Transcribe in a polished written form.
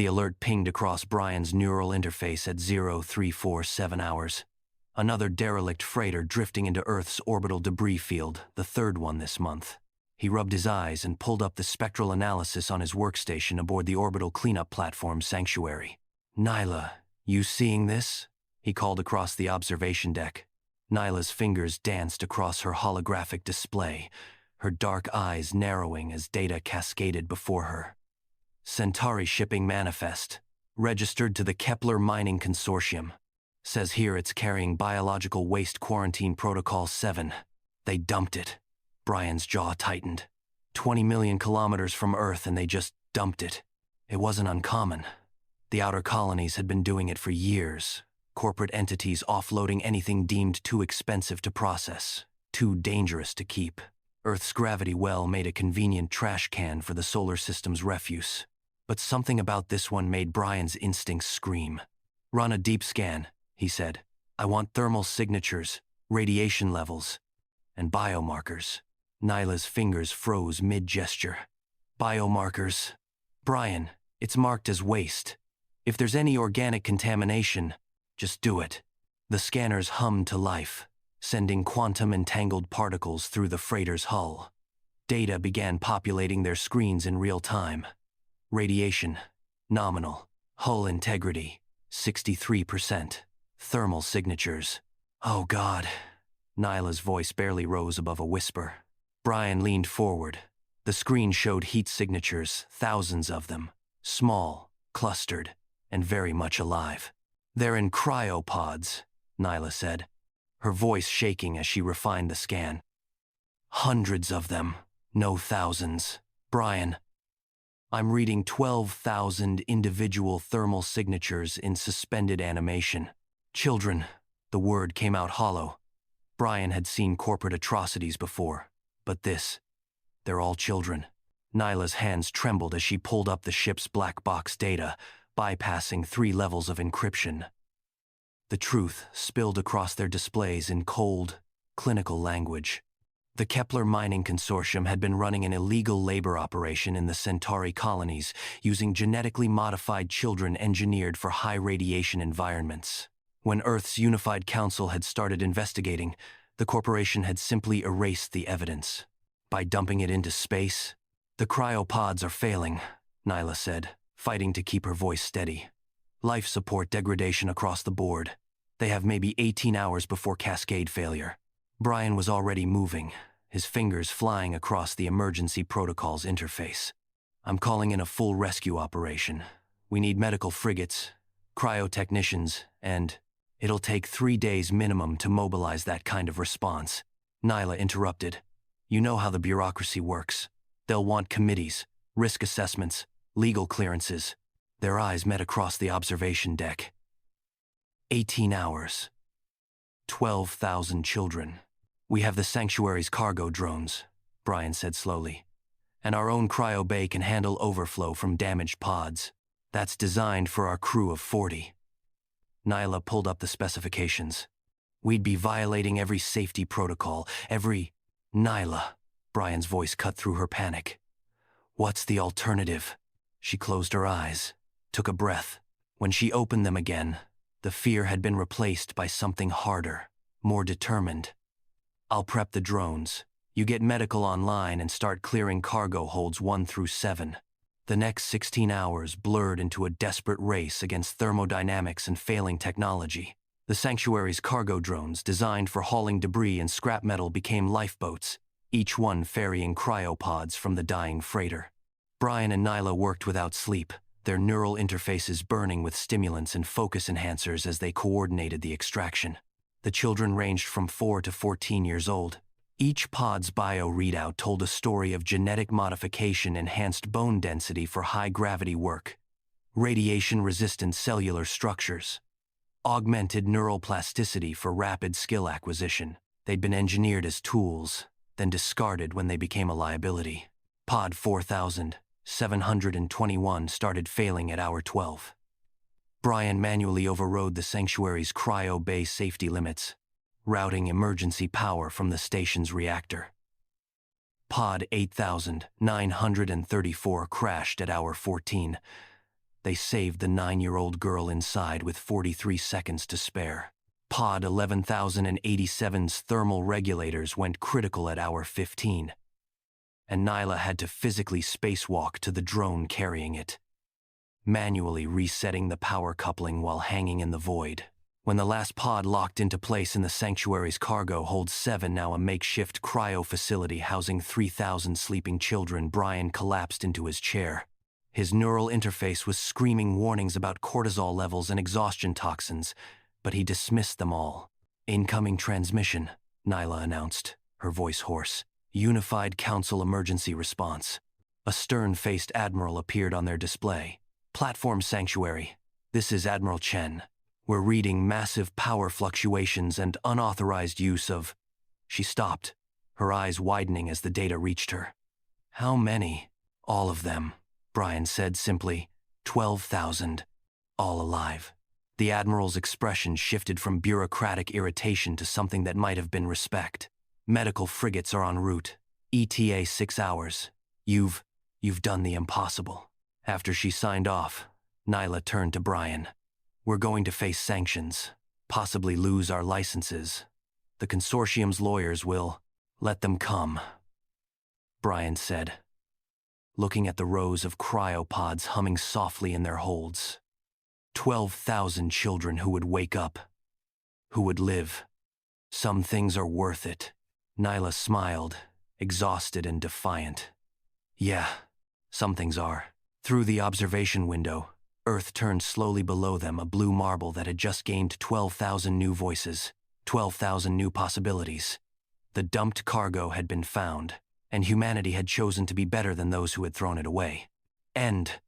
The alert pinged across Brian's neural interface at 0347 hours. Another derelict freighter drifting into Earth's orbital debris field, the third one this month. He rubbed his eyes and pulled up the spectral analysis on his workstation aboard the orbital cleanup platform Sanctuary. "Nyla, you seeing this?" he called across the observation deck. Nyla's fingers danced across her holographic display, her dark eyes narrowing as data cascaded before her. "Centauri shipping manifest, registered to the Kepler Mining Consortium. Says here it's carrying Biological Waste Quarantine Protocol 7. They dumped it." Brian's jaw tightened. 20 million kilometers from Earth and they just dumped it. It wasn't uncommon. The outer colonies had been doing it for years. Corporate entities offloading anything deemed too expensive to process, too dangerous to keep. Earth's gravity well made a convenient trash can for the solar system's refuse. But something about this one made Brian's instincts scream. "Run a deep scan," he said. "I want thermal signatures, radiation levels, and biomarkers." Nyla's fingers froze mid-gesture. "Biomarkers? Brian, it's marked as waste. If there's any organic contamination, just do it." The scanners hummed to life, sending quantum-entangled particles through the freighter's hull. Data began populating their screens in real time. Radiation, nominal. Hull integrity, 63%. Thermal signatures. "Oh God." Nyla's voice barely rose above a whisper. Brian leaned forward. The screen showed heat signatures, thousands of them. Small, clustered, and very much alive. "They're in cryopods," Nyla said, her voice shaking as she refined the scan. "Hundreds of them, no thousands. Brian, I'm reading 12,000 individual thermal signatures in suspended animation. Children." The word came out hollow. Brian had seen corporate atrocities before, but they're all children. Nyla's hands trembled as she pulled up the ship's black box data, bypassing 3 levels of encryption. The truth spilled across their displays in cold, clinical language. The Kepler Mining Consortium had been running an illegal labor operation in the Centauri colonies, using genetically modified children engineered for high radiation environments. When Earth's Unified Council had started investigating, the corporation had simply erased the evidence. By dumping it into space, "The cryopods are failing," Nyla said, fighting to keep her voice steady. "Life support degradation across the board. They have maybe 18 hours before cascade failure." Brian was already moving, his fingers flying across the emergency protocols interface. "I'm calling in a full rescue operation. We need medical frigates, cryotechnicians, and it'll take 3 days minimum to mobilize that kind of response." Nyla interrupted. "You know how the bureaucracy works. They'll want committees, risk assessments, legal clearances." Their eyes met across the observation deck. 18 hours. 12,000 children. "We have the Sanctuary's cargo drones," Brian said slowly. "And our own cryo bay can handle overflow from damaged pods. That's designed for our crew of 40. Nyla pulled up the specifications. "We'd be violating every safety protocol, every—" "Nyla," Brian's voice cut through her panic. "What's the alternative?" She closed her eyes, took a breath. When she opened them again, the fear had been replaced by something harder, more determined. "I'll prep the drones. You get medical online and start clearing cargo holds 1 through 7. The next 16 hours blurred into a desperate race against thermodynamics and failing technology. The Sanctuary's cargo drones, designed for hauling debris and scrap metal, became lifeboats, each one ferrying cryopods from the dying freighter. Brian and Nyla worked without sleep, their neural interfaces burning with stimulants and focus enhancers as they coordinated the extraction. The children ranged from 4 to 14 years old. Each pod's bio readout told a story of genetic modification, enhanced bone density for high-gravity work, radiation-resistant cellular structures, augmented neural plasticity for rapid skill acquisition. They'd been engineered as tools, then discarded when they became a liability. Pod 4721 started failing at hour 12. Brian manually overrode the Sanctuary's cryo bay safety limits, routing emergency power from the station's reactor. Pod 8934 crashed at hour 14, They saved the 9-year-old girl inside with 43 seconds to spare. Pod 11087's thermal regulators went critical at hour 15, and Nyla had to physically spacewalk to the drone carrying it, manually resetting the power coupling while hanging in the void. When the last pod locked into place in the sanctuary's cargo hold 7, now a makeshift cryo facility housing 3,000 sleeping children, Brian collapsed into his chair. His neural interface was screaming warnings about cortisol levels and exhaustion toxins, but he dismissed them all. Incoming transmission, Nyla announced, her voice hoarse. Unified Council emergency response. A stern-faced admiral appeared on their display. Platform Sanctuary. This is Admiral Chen. We're reading massive power fluctuations and unauthorized use of... She stopped, her eyes widening as the data reached her. How many? All of them, Brian said simply. 12,000. All alive. The Admiral's expression shifted from bureaucratic irritation to something that might have been respect. Medical frigates are en route. ETA 6 hours. You've done the impossible. After she signed off, Nyla turned to Brian. We're going to face sanctions, possibly lose our licenses. The consortium's lawyers will let them come, Brian said, looking at the rows of cryopods humming softly in their holds. 12,000 children who would wake up, who would live. Some things are worth it. Nyla smiled, exhausted and defiant. Yeah, some things are. Through the observation window, Earth turned slowly below them, a blue marble that had just gained 12,000 new voices, 12,000 new possibilities. The dumped cargo had been found, and humanity had chosen to be better than those who had thrown it away. End.